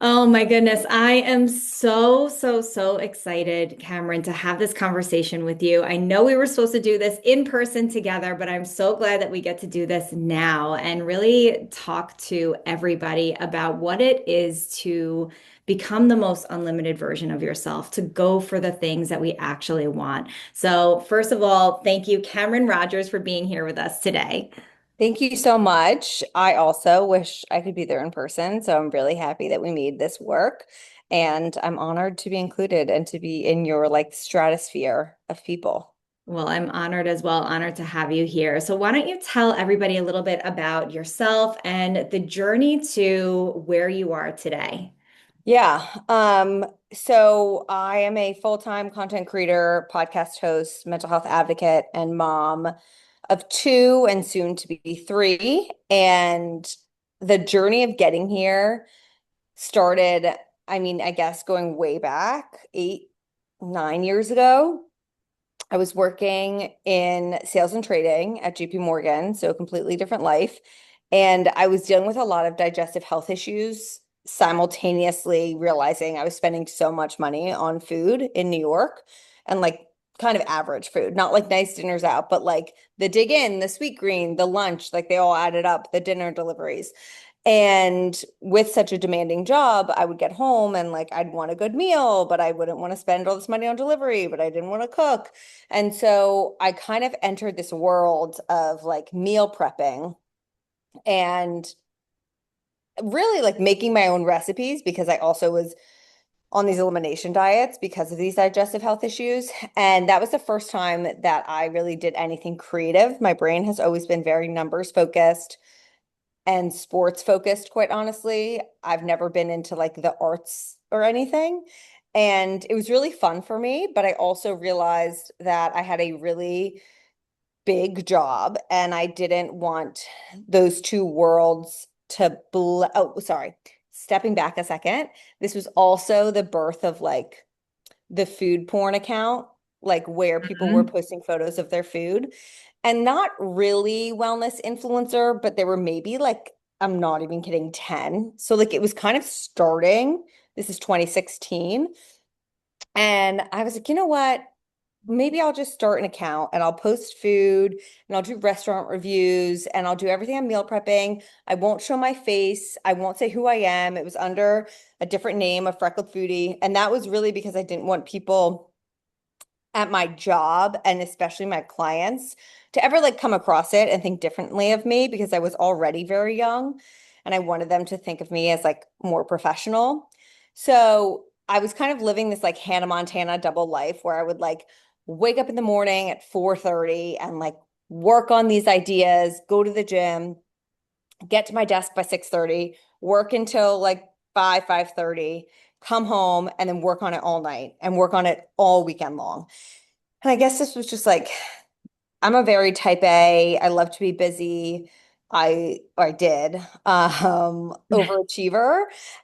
Oh my goodness. I am so excited, Cameron, to have this conversation with you. I know we were supposed to do this in person together, but I'm so glad that we get to do this now and really talk to everybody about what it is to become the most unlimited version of yourself, to go for the things that we actually want. So, first of all, thank you, Cameron Rogers, for being here with us today. Thank you so much. I also wish I could be there in person, so I'm really happy that we made this work. And I'm honored to be included and to be in your like stratosphere of people. Well, I'm honored as well, honored to have you here. So, why don't you tell everybody a little bit about yourself and the journey to where you are today? Yeah. So I am a full-time content creator, podcast host, mental health advocate, and mom of two and soon to be three. And the journey of getting here started, I mean, I guess going way back 8, 9 years ago. I was working in sales and trading at JP Morgan, so a completely different life. And I was dealing with a lot of digestive health issues, simultaneously realizing I was spending so much money on food in New York and like kind of average food, not like nice dinners out, but like the dig in, the sweet green, the lunch, like they all added up, the dinner deliveries. And with such a demanding job, I would get home and like I'd want a good meal, but I wouldn't want to spend all this money on delivery, but I didn't want to cook. And so I kind of entered this world of like meal prepping and really like making my own recipes because I also was on these elimination diets because of these digestive health issues. And that was the first time that I really did anything creative. My brain has always been very numbers focused and sports focused, quite honestly. I've never been into like the arts or anything. And it was really fun for me, but I also realized that I had a really big job and I didn't want those two worlds to oh, sorry. Stepping back a second, this was also the birth of like the food porn account, like where people were Mhm. posting photos of their food and not really wellness influencer, but there were maybe like, I'm not even kidding, 10. So like it was kind of starting. This is 2016. And I was like, you know what? Maybe I'll just start an account and I'll post food and I'll do restaurant reviews and I'll do everything on meal prepping. I won't show my face. I won't say who I am. It was under a different name, a freckled foodie. And that was really because I didn't want people at my job and especially my clients to ever like come across it and think differently of me because I was already very young and I wanted them to think of me as like more professional. So I was kind of living this like Hannah Montana double life where I would like wake up in the morning at 4:30 and like work on these ideas, go to the gym, get to my desk by 6:30, work until like 5:30, come home and then work on it all night and work on it all weekend long. And I guess this was just like, I'm a very type A. I love to be busy. I did overachiever.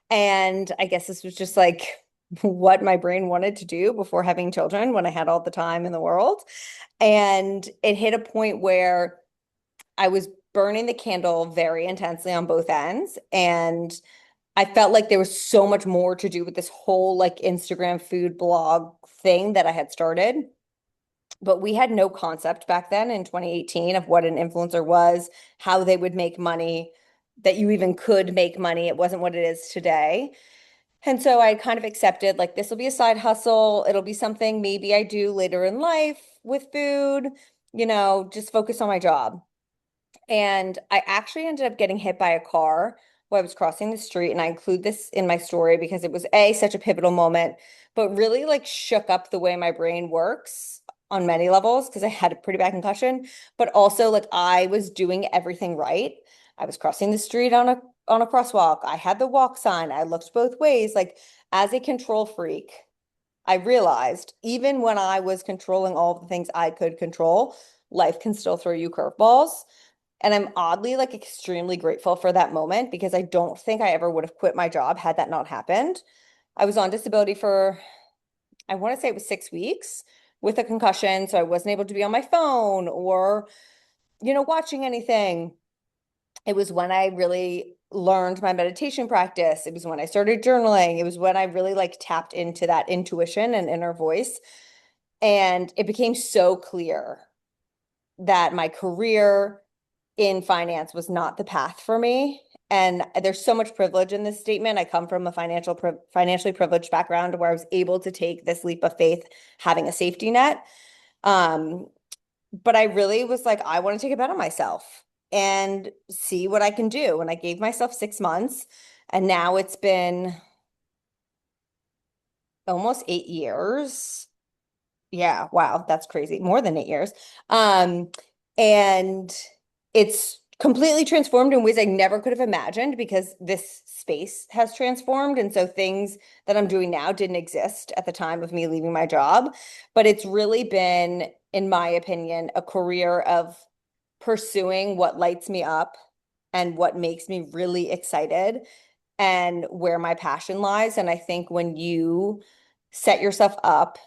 And I guess this was just like what my brain wanted to do before having children when I had all the time in the world. And it hit a point where I was burning the candle very intensely on both ends. And I felt like there was so much more to do with this whole like Instagram food blog thing that I had started. But we had no concept back then in 2018 of what an influencer was, how they would make money, that you even could make money. It wasn't what it is today. And so I kind of accepted like this will be a side hustle. It'll be something maybe I do later in life with food, just focus on my job. And I actually ended up getting hit by a car while I was crossing the street. And I include this in my story because it was such a pivotal moment, but really like shook up the way my brain works on many levels because I had a pretty bad concussion, but also like I was doing everything right. I was crossing the street on a crosswalk. I had the walk sign. I looked both ways. Like as a control freak, I realized even when I was controlling all of the things I could control, life can still throw you curveballs. And I'm oddly like extremely grateful for that moment because I don't think I ever would have quit my job had that not happened. I was on disability for, I want to say it was 6 weeks with a concussion. So I wasn't able to be on my phone or, watching anything. It was when I really learned my meditation practice. It was when I started journaling. It was when I really like tapped into that intuition and inner voice. And it became so clear that my career in finance was not the path for me. And there's so much privilege in this statement. I come from a financially privileged background where I was able to take this leap of faith, having a safety net. Um, but I really was like, I want to take a bet on myself and see what I can do. And I gave myself 6 months, and now it's been almost 8 years. Yeah, wow, that's crazy. More than 8 years. Um, and it's completely transformed in ways I never could have imagined because this space has transformed. And so things that I'm doing now didn't exist at the time of me leaving my job. But it's really been, in my opinion, a career of pursuing what lights me up and what makes me really excited and where my passion lies. And I think when you set yourself up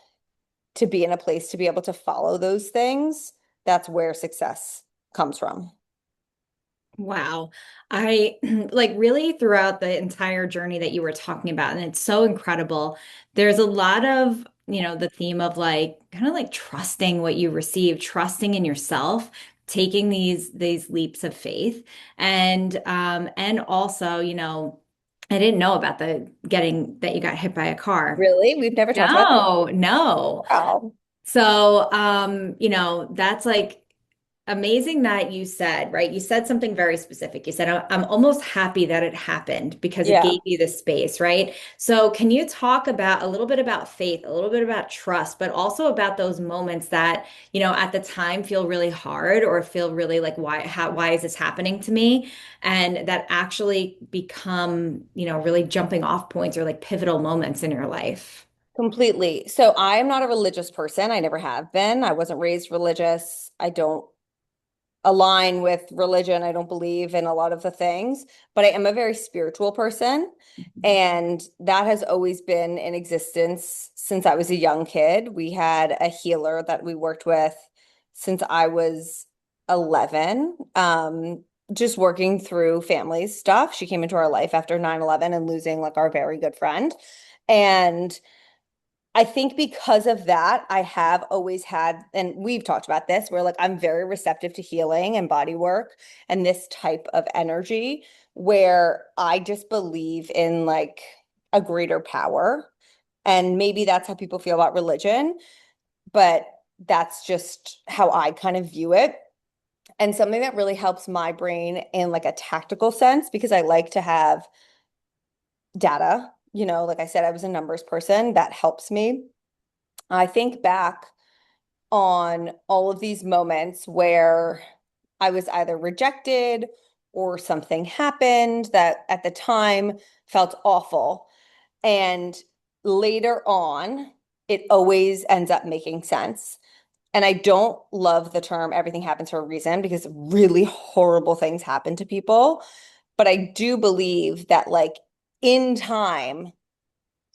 to be in a place to be able to follow those things, that's where success comes from. Wow. I like really throughout the entire journey that you were talking about, and it's so incredible. There's a lot of, the theme of like kind of like trusting what you receive, trusting in yourself, taking these leaps of faith. And also, I didn't know about the getting that you got hit by a car. Really? We've never talked about this. No, no. Wow. So, that's like amazing that you said, right? You said something very specific. You said, I'm almost happy that it happened because it Yeah, gave you the space, right? So, can you talk about a little bit about faith, a little bit about trust, but also about those moments that, at the time feel really hard or feel really like, why is this happening to me? And that actually become, really jumping off points or like pivotal moments in your life. completely. So I'm not a religious person. I never have been. I wasn't raised religious. I don't align with religion. I don't believe in a lot of the things, but I am a very spiritual person. And that has always been in existence since I was a young kid. We had a healer that we worked with since I was 11, just working through family stuff. She came into our life after 9/11 and losing like our very good friend. And I think because of that, I have always had, and we've talked about this, where like I'm very receptive to healing and body work and this type of energy where I just believe in like a greater power. And maybe that's how people feel about religion, but that's just how I kind of view it. And something that really helps my brain in like a tactical sense, because I like to have data, like I said, I was a numbers person, that helps me. I think back on all of these moments where I was either rejected or something happened that at the time felt awful. And later on, it always ends up making sense. And I don't love the term everything happens for a reason because really horrible things happen to people. But I do believe that, like, in time,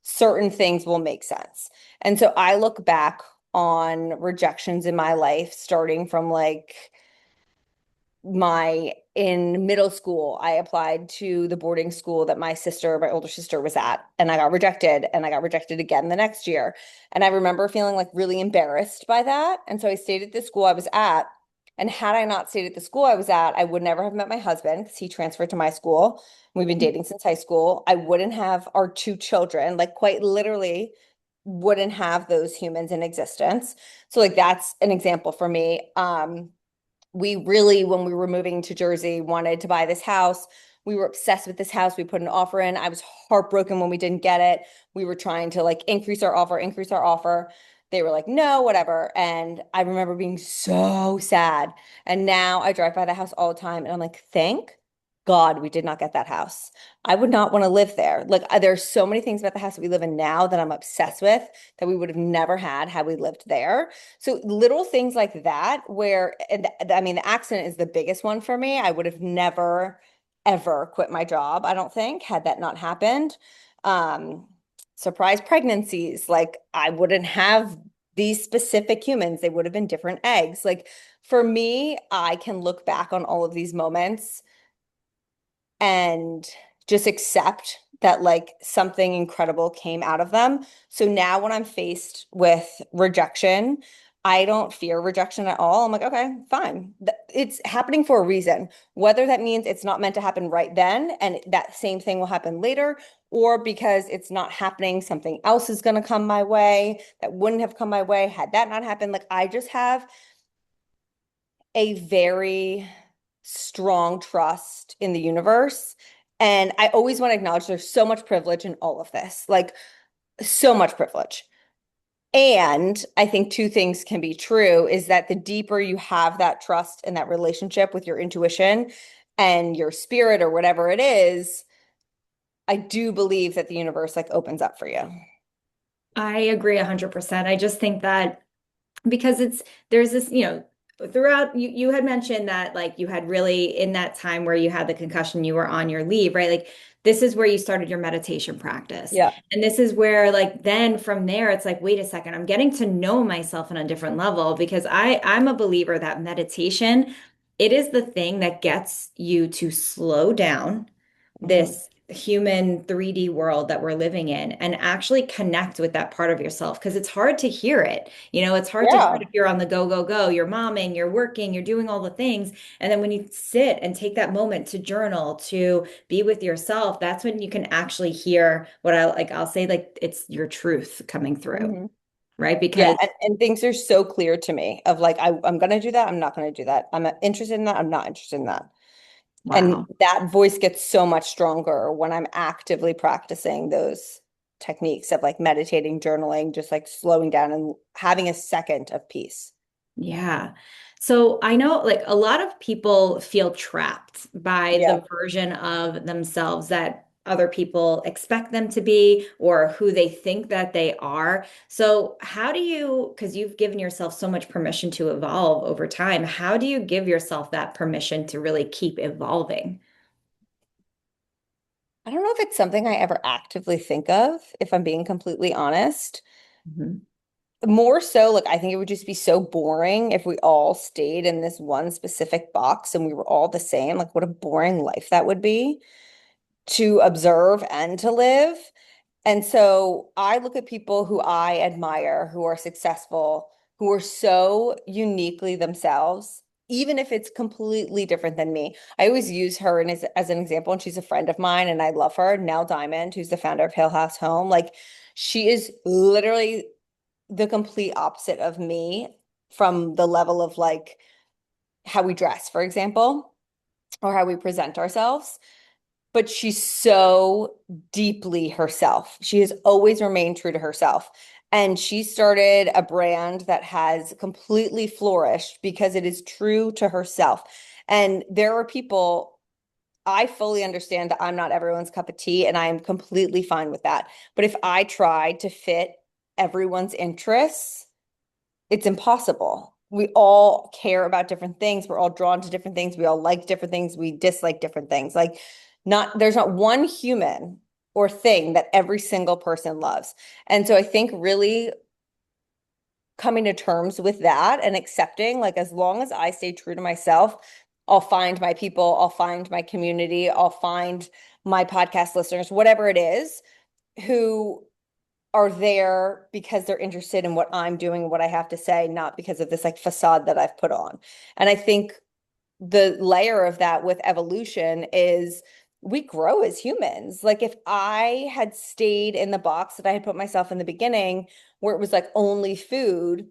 certain things will make sense. And so I look back on rejections in my life, starting from like my in middle school, I applied to the boarding school that my older sister was at, and I got rejected, and I got rejected again the next year. And I remember feeling like really embarrassed by that. And so I stayed at the school I was at. And had I not stayed at the school I was at, I would never have met my husband because he transferred to my school. We've been dating since high school. I wouldn't have our two children, like quite literally wouldn't have those humans in existence. So like that's an example for me. We really, when we were moving to Jersey, wanted to buy this house. We were obsessed with this house. We put an offer in. I was heartbroken when we didn't get it. We were trying to like increase our offer, increase our offer. They were like, no, whatever. And I remember being so sad. And now I drive by the house all the time and I'm like, thank God we did not get that house. I would not want to live there. Like, there's so many things about the house that we live in now that I'm obsessed with that we would have never had we lived there. So little things like that, where, and I mean, the accident is the biggest one for me. I would have never, ever quit my job, I don't think, had that not happened. Um, Surprise pregnancies, like I wouldn't have these specific humans, they would have been different eggs. Like for me, I can look back on all of these moments and just accept that like something incredible came out of them. So now when I'm faced with rejection, I don't fear rejection at all. I'm like, okay, fine. It's happening for a reason. Whether that means it's not meant to happen right then and that same thing will happen later, or because it's not happening, something else is going to come my way that wouldn't have come my way had that not happened. Like I just have a very strong trust in the universe. And I always want to acknowledge there's so much privilege in all of this, like so much privilege. And I think two things can be true is that the deeper you have that trust and that relationship with your intuition and your spirit or whatever it is, I do believe that the universe like opens up for you. I agree 100%. I just think that because there's this, throughout you had mentioned that like you had really in that time where you had the concussion, you were on your leave, right? Like this is where you started your meditation practice. Yeah. And this is where like then from there it's like, wait a second, I'm getting to know myself on a different level because I'm a believer that meditation, it is the thing that gets you to slow down Hmm. this human 3D world that we're living in and actually connect with that part of yourself because it's hard to hear it. It's hard to hear it Yeah. if you're on the go, go, go, you're momming, you're working, you're doing all the things. And then when you sit and take that moment to journal, to be with yourself, that's when you can actually hear what I like, I'll say like it's your truth coming through, Hmm. right? Yeah, Because and things are so clear to me of like I'm gonna do that, I'm not gonna do that. I'm interested in that, I'm not interested in that. And wow. that voice gets so much stronger when I'm actively practicing those techniques of like meditating, journaling, just like slowing down and having a second of peace. Yeah. So I know like a lot of people feel trapped by Yeah. the version of themselves that other people expect them to be or who they think that they are. So how do you, because you've given yourself so much permission to evolve over time, how do you give yourself that permission to really keep evolving? I don't know if it's something I ever actively think of, if I'm being completely honest. Mhm. More so, like I think it would just be so boring if we all stayed in this one specific box and we were all the same. Like what a boring life that would be to observe and to live. And so I look at people who I admire, who are successful, who are so uniquely themselves, even if it's completely different than me. I always use her as an example, and she's a friend of mine, and I love her. Nell Diamond, who's the founder of Hill House Home, like she is literally the complete opposite of me from the level of like how we dress, for example, or how we present ourselves, but she's so deeply herself. She has always remained true to herself. And she started a brand that has completely flourished because it is true to herself. And there are people, I fully understand that I'm not everyone's cup of tea, and I am completely fine with that. But if I tried to fit everyone's interests, it's impossible. We all care about different things. We're all drawn to different things. We all like different things. We dislike different things. Like, there's not one human or thing that every single person loves. And so I think really coming to terms with that and accepting, like, as long as I stay true to myself, I'll find my people, I'll find my community, I'll find my podcast listeners, whatever it is, who are there because they're interested in what I'm doing, what I have to say, not because of this like facade that I've put on. And I think the layer of that with evolution is we grow as humans. Like if I had stayed in the box that I had put myself in the beginning, where it was like only food,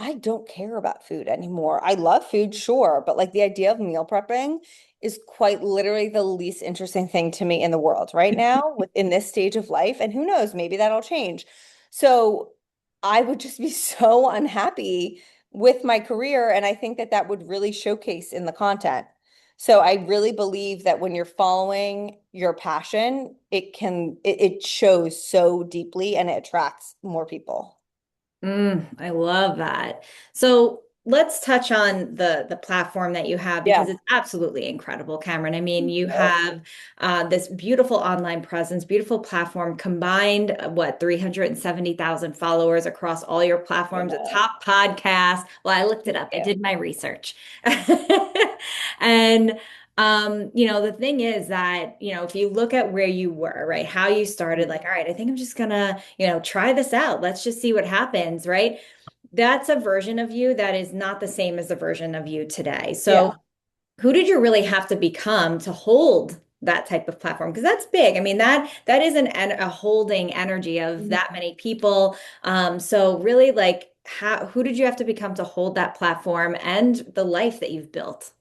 I don't care about food anymore. I love food, sure, but like the idea of meal prepping is quite literally the least interesting thing to me in the world right now within this stage of life. And who knows, maybe that'll change. So I would just be so unhappy with my career. And I think that that would really showcase in the content. So I really believe that when you're following your passion, it shows so deeply and it attracts more people. I love that. So let's touch on the platform that you have because Yeah. it's absolutely incredible, Cameron. I mean, Thank you you. have this beautiful online presence, beautiful platform, combined what 370,000 followers across all your I platforms, a know. top podcast. Well, I looked it Thank up. I you. did my research. And The thing is that, if you look at where you were, right, how you started, like, all right, I think I'm just gonna, try this out. Let's just see what happens, right? That's a version of you that is not the same as the version of you today. So, Yeah. who did you really have to become to hold that type of platform? Because that's big. I mean, that is a holding energy of Mhm. that many people. So really, like, who did you have to become to hold that platform and the life that you've built?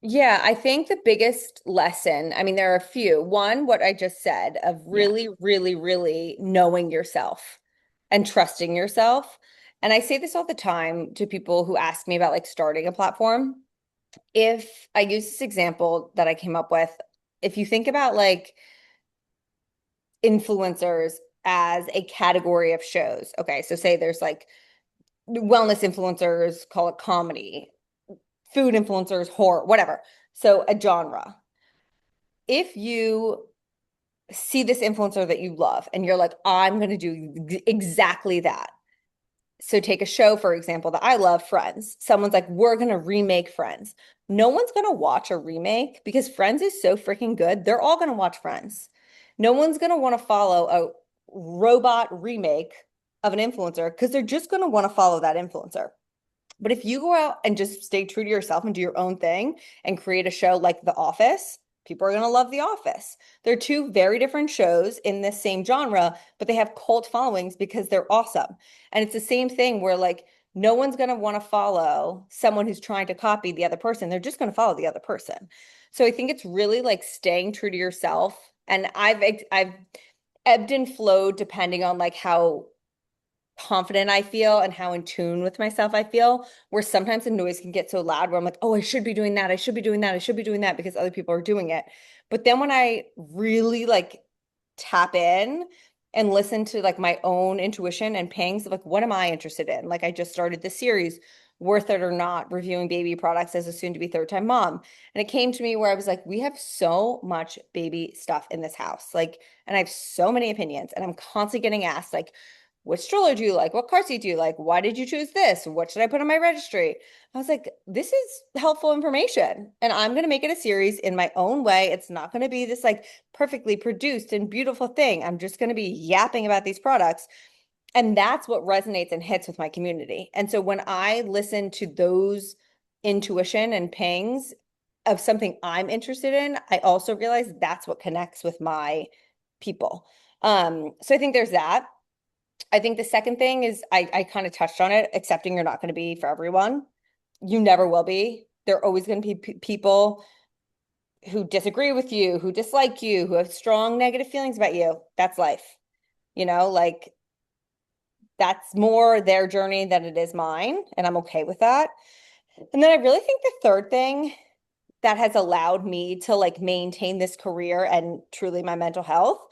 Yeah, I think the biggest lesson, I mean, there are a few. One, what I just said of Yeah. really, really, really knowing yourself and trusting yourself. And I say this all the time to people who ask me about like starting a platform. If I use this example that I came up with, if you think about like influencers as a category of shows, okay, so say there's like wellness influencers, call it comedy, food influencers, horror, whatever. So a genre. If you see this influencer that you love and you're like, I'm going to do exactly that. So take a show, for example, that I love, Friends. Someone's like, we're going to remake Friends. No one's going to watch a remake because Friends is so freaking good. They're all going to watch Friends. No one's going to want to follow a robot remake of an influencer because they're just going to want to follow that influencer. But if you go out and just stay true to yourself and do your own thing and create a show like The Office, people are going to love The Office. They're two very different shows in this same genre, but they have cult followings because they're awesome. And it's the same thing where like no one's going to want to follow someone who's trying to copy the other person. They're just going to follow the other person. So I think it's really like staying true to yourself. And I've ebbed and flowed depending on like how confident I feel and how in tune with myself I feel, where sometimes the noise can get so loud where I'm like, oh, I should be doing that. I should be doing that. I should be doing that because other people are doing it. But then when I really like tap in and listen to like my own intuition and pangs of like, what am I interested in? Like I just started this series, Worth It or Not, reviewing baby products as a soon to be third time mom. And it came to me where I was like, we have so much baby stuff in this house. Like, and I have so many opinions and I'm constantly getting asked like, which stroller do you like? What car seat do you like? Why did you choose this? What should I put on my registry? I was like, this is helpful information. And I'm going to make it a series in my own way. It's not going to be this like perfectly produced and beautiful thing. I'm just going to be yapping about these products. And that's what resonates and hits with my community. And so when I listen to those intuition and pings of something I'm interested in, I also realize that's what connects with my people. So I think there's that. I think the second thing is I kind of touched on it, accepting you're not going to be for everyone. You never will be. There are always going to be people who disagree with you, who dislike you, who have strong negative feelings about you. That's life. Like that's more their journey than it is mine, and I'm okay with that. And then I really think the third thing that has allowed me to like maintain this career and truly my mental health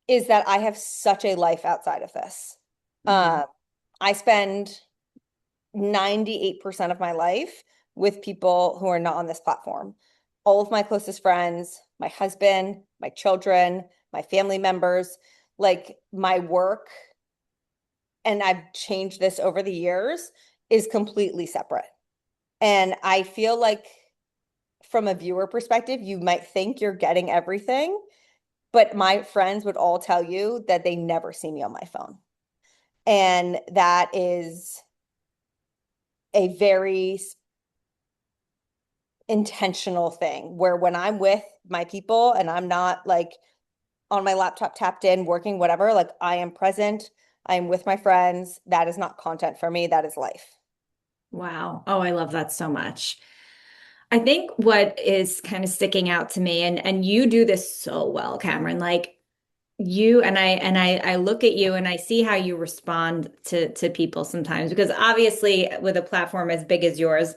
is that I have such a life outside of this. Mhm. I spend 98% of my life with people who are not on this platform. All of my closest friends, my husband, my children, my family members, like my work, and I've changed this over the years, is completely separate. And I feel like from a viewer perspective, you might think you're getting everything, but my friends would all tell you that they never see me on my phone. And that is a very intentional thing where when I'm with my people and I'm not like on my laptop tapped in working whatever, like I am present, I am with my friends. That is not content for me, that is life. Wow. Oh, I love that so much. I think what is kind of sticking out to me, and you do this so well, Cameron, like you and I look at you and I see how you respond to people sometimes because obviously with a platform as big as yours,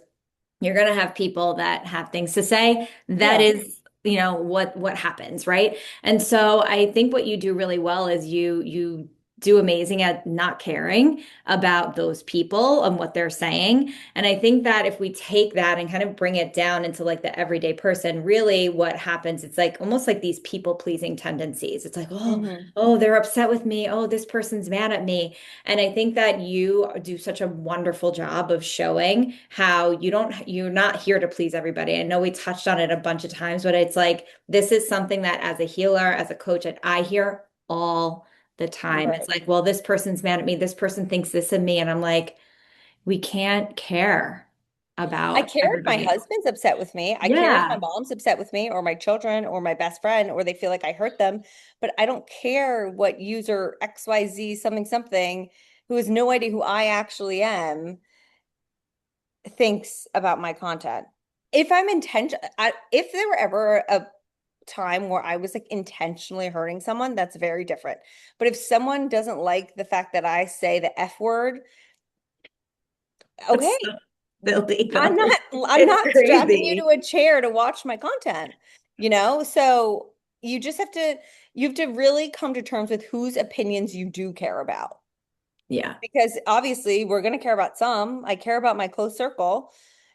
you're going to have people that have things to say. That Yeah. is, what happens, right? And so I think what you do really well is you do amazing at not caring about those people and what they're saying. And I think that if we take that and kind of bring it down into like the everyday person, really what happens, it's like almost like these people pleasing tendencies. It's like, Hmm. oh, they're upset with me. Oh, this person's mad at me. And I think that you do such a wonderful job of showing how you're not here to please everybody. I know we touched on it a bunch of times, but it's like, this is something that as a healer, as a coach, that I hear all the time. It's Right. like, well, this person's mad at me. This person thinks this of me. And I'm like, we can't care I about care if my everybody else. husband's upset with me. I care if my Yeah. mom's upset with me or my children or my best friend or they feel like I hurt them. But I don't care what user XYZ something something who has no idea who I actually am thinks about my content. If I'm if there were ever a time where I was like intentionally hurting someone, that's very different. But if someone doesn't like the fact that I say the F word, That's so okay, silly I'm though. not I'm It's not strapping you to crazy. a chair to watch my content, you know? So you just have to really come to terms with whose opinions you do care about. Yeah. Because obviously we're going to care about some. I care about my close circle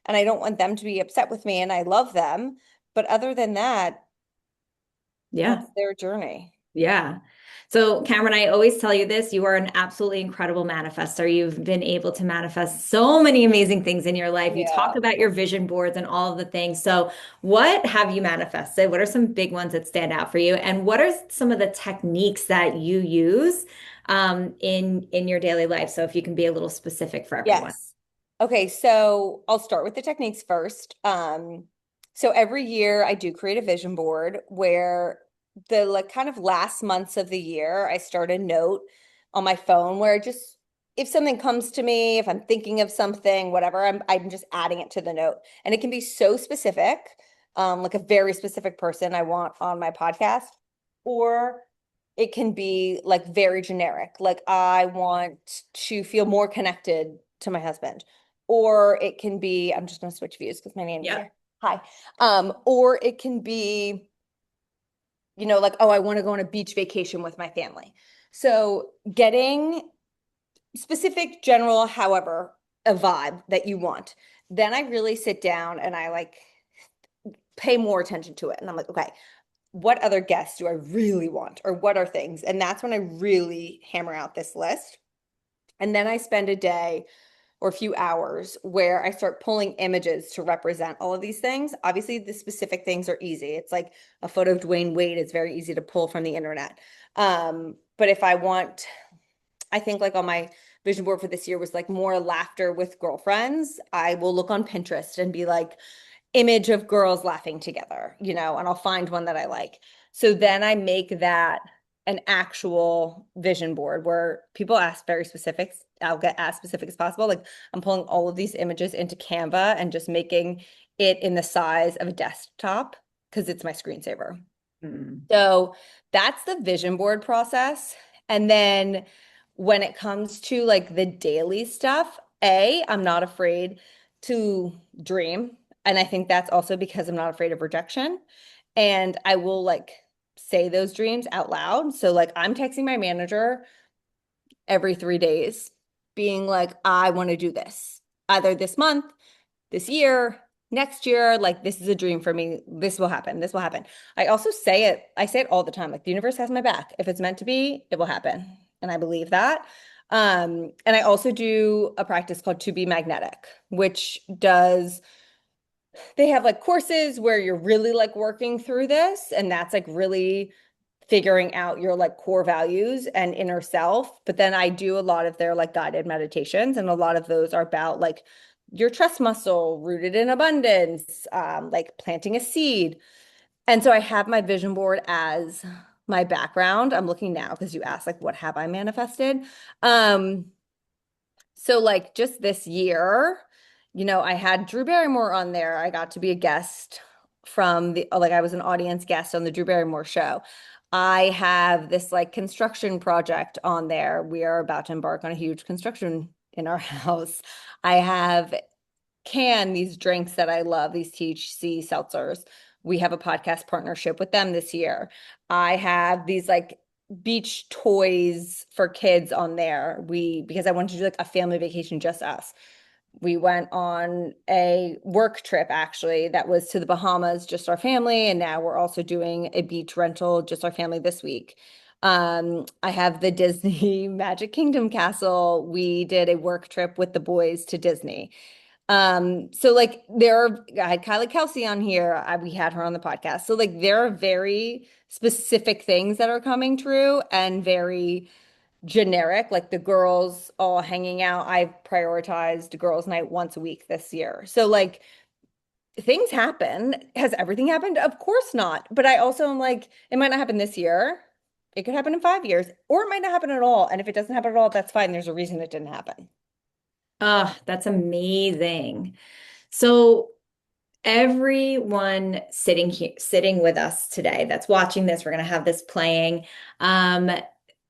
and I don't want them to be upset with me and I love them. But other than that, Yeah. that's their journey. Yeah. So, Cameron, I always tell you this, you are an absolutely incredible manifestor. You've been able to manifest so many amazing things in your life. You talk Yeah. about your vision boards and all of the things. So, what have you manifested? What are some big ones that stand out for you? And what are some of the techniques that you use in your daily life? So, if you can be a little specific for everyone. Yes. Okay, so I'll start with the techniques first. So every year I do create a vision board where the like kind of last months of the year I start a note on my phone where I just if something comes to me, if I'm thinking of something, whatever, I'm just adding it to the note. And it can be so specific, like a very specific person I want on my podcast, or it can be like very generic, like I want to feel more connected to my husband. Or it can be, I'm just going to switch views because my nanny's Yeah. here. Hi. Or it can be, like, oh, I want to go on a beach vacation with my family. So getting specific, general, however, a vibe that you want. Then I really sit down and I like pay more attention to it. And I'm like, okay, what other guests do I really want? Or what are things? And that's when I really hammer out this list. And then I spend a day or a few hours where I start pulling images to represent all of these things. Obviously, the specific things are easy. It's like a photo of Dwayne Wade is very easy to pull from the internet. But if I want, I think like on my vision board for this year was like more laughter with girlfriends. I will look on Pinterest and be like, image of girls laughing together, and I'll find one that I like. So then I make that an actual vision board where people ask very specifics. I'll get as specific as possible. Like I'm pulling all of these images into Canva and just making it in the size of a desktop because it's my screensaver. Mm. So that's the vision board process. And then when it comes to like the daily stuff, I'm not afraid to dream. And I think that's also because I'm not afraid of rejection. And I will like say those dreams out loud. So like I'm texting my manager every 3 days, being like, I want to do this either this month, this year, next year. Like, this is a dream for me. This will happen. This will happen. I say it all the time. Like, the universe has my back. If it's meant to be, it will happen. And I believe that. And I also do a practice called To Be Magnetic, which they have like courses where you're really like working through this. And that's like really figuring out your like core values and inner self. But then I do a lot of their like guided meditations, and a lot of those are about like your trust muscle rooted in abundance, like planting a seed. And so I have my vision board as my background. I'm looking now because you asked like what have I manifested? Um, so like just this year, I had Drew Barrymore on there. I got to be a guest from I was an audience guest on the Drew Barrymore show. I have this like construction project on there. We are about to embark on a huge construction in our house. I have these drinks that I love, these THC seltzers. We have a podcast partnership with them this year. I have these like beach toys for kids on there. Because I wanted to do like a family vacation, just us. We went on a work trip actually that was to the Bahamas, just our family, and now we're also doing a beach rental, just our family this week. I have the Disney Magic Kingdom castle. We did a work trip with the boys to Disney. So like I had Kylie Kelsey on here. We had her on the podcast. So like there are very specific things that are coming true and very generic, like the girls all hanging out. I've prioritized girls' night once a week this year. So like things happen. Has everything happened? Of course not. But I also am like, it might not happen this year. It could happen in 5 years, or it might not happen at all. And if it doesn't happen at all, that's fine. There's a reason it didn't happen. Oh, that's amazing. So everyone sitting with us today that's watching this, we're going to have this playing. Um,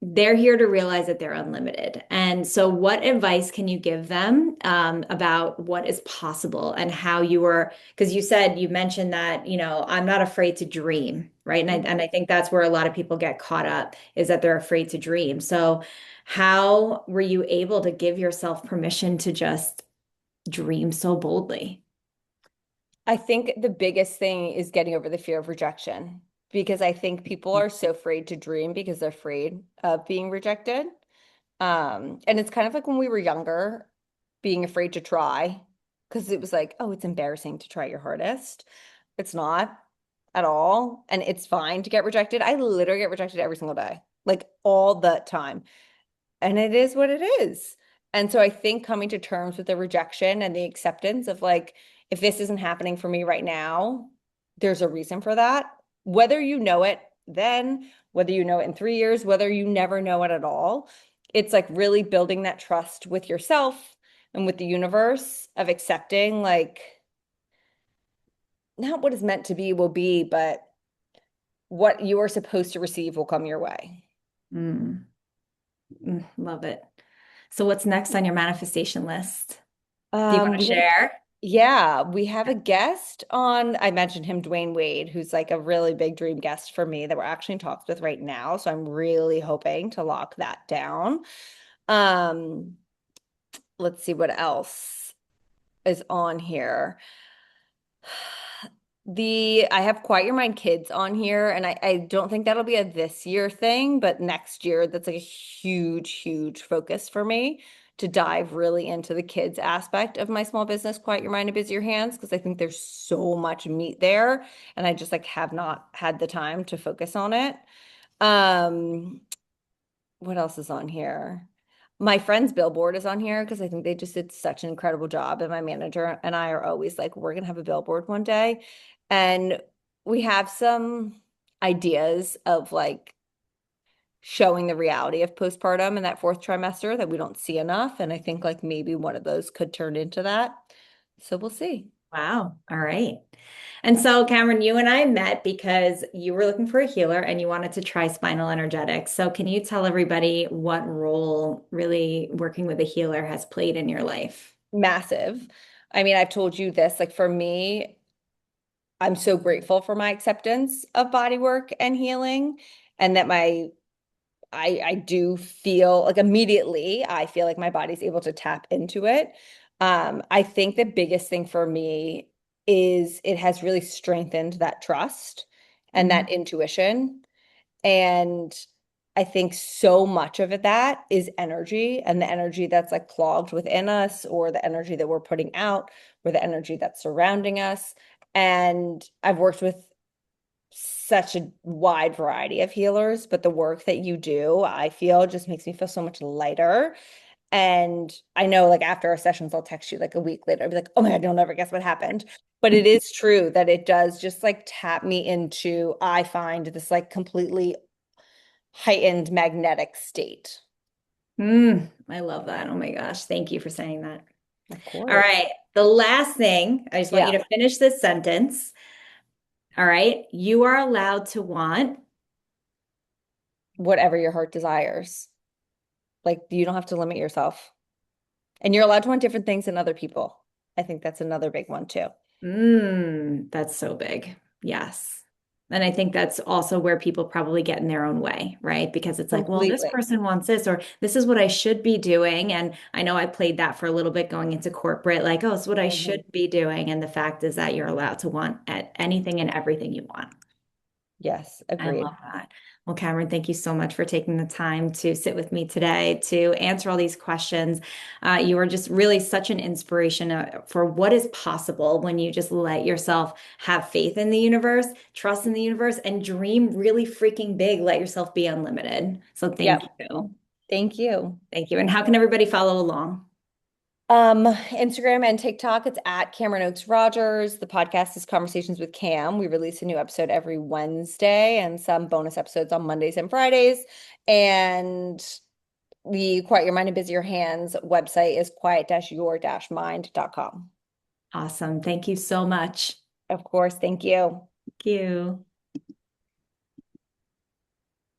they're here to realize that they're unlimited. And so, what advice can you give them about what is possible and how you were? Because you mentioned that, I'm not afraid to dream, right? And I think that's where a lot of people get caught up is that they're afraid to dream. So, how were you able to give yourself permission to just dream so boldly? I think the biggest thing is getting over the fear of rejection because I think people are so afraid to dream because they're afraid of being rejected. And it's kind of like when we were younger, being afraid to try because it was like, oh, it's embarrassing to try your hardest. It's not at all. And it's fine to get rejected. I literally get rejected every single day, like all the time. And it is what it is. And so I think coming to terms with the rejection and the acceptance of like, if this isn't happening for me right now, there's a reason for that. Whether you know it then, whether you know it in 3 years, whether you never know it at all, it's like really building that trust with yourself and with the universe of accepting like not what is meant to be will be, but what you are supposed to receive will come your way. Mm, love it. So what's next on your manifestation list? Do you want to We have share? Yeah, we have a guest on. I mentioned him, Dwayne Wade, who's like a really big dream guest for me that we're actually in talks with right now. So I'm really hoping to lock that down. Um, let's see what else is on here. I have Quiet Your Mind Kids on here, and I don't think that'll be a this year thing, but next year that's like a huge, huge focus for me to dive really into the kids aspect of my small business, Quiet Your Mind and Busy Your Hands, because I think there's so much meat there, and I just like have not had the time to focus on it. Um, what else is on here? My friend's billboard is on here because I think they just did such an incredible job. And my manager and I are always like, we're gonna have a billboard one day. And we have some ideas of like showing the reality of postpartum in that fourth trimester that we don't see enough. And I think like maybe one of those could turn into that. So we'll see. Wow. All right. And so, Cameron, you and I met because you were looking for a healer and you wanted to try spinal energetics. So, can you tell everybody what role really working with a healer has played in your life? Massive. I mean, I've told you this, like for me, I'm so grateful for my acceptance of body work and healing and that I do feel like immediately I feel like my body's able to tap into it. I think the biggest thing for me is it has really strengthened that trust and Mhm. that intuition. And I think so much of it that is energy and the energy that's like clogged within us, or the energy that we're putting out, or the energy that's surrounding us. And I've worked with such a wide variety of healers, but the work that you do, I feel just makes me feel so much lighter. And I know like after our sessions, I'll text you like a week later. I'll be like, oh my God, you'll never guess what happened. But it is true that it does just like tap me into, I find this like completely heightened magnetic state. I love that. Oh my gosh. Thank you for saying that. Of All course. right. The last thing, I just want you Yeah. to finish this sentence. All right. You are allowed to want. Whatever your heart desires. Like you don't have to limit yourself. And you're allowed to want different things than other people. I think that's another big one too. That's so big. Yes. And I think that's also where people probably get in their own way, right? Because it's like, well, this Completely. person wants this, or this is what I should be doing. And I know I played that for a little bit going into corporate, like, oh, it's what I Mhm. should be doing. And the fact is that you're allowed to want at anything and everything you want. Yes, I agreed. love that. Well, Cameron, thank you so much for taking the time to sit with me today to answer all these questions. You are just really such an inspiration for what is possible when you just let yourself have faith in the universe, trust in the universe, and dream really freaking big. Let yourself be unlimited. So thank Yep. you. Thank you. Thank you. And how can everybody follow along? Instagram and TikTok, it's at Cameron Oaks Rogers. The podcast is Conversations with Cam. We release a new episode every Wednesday and some bonus episodes on Mondays and Fridays. And the Quiet Your Mind and Busy Your Hands website is quiet-your-mind.com. Awesome. Thank you so much. Of course, thank you. Thank you.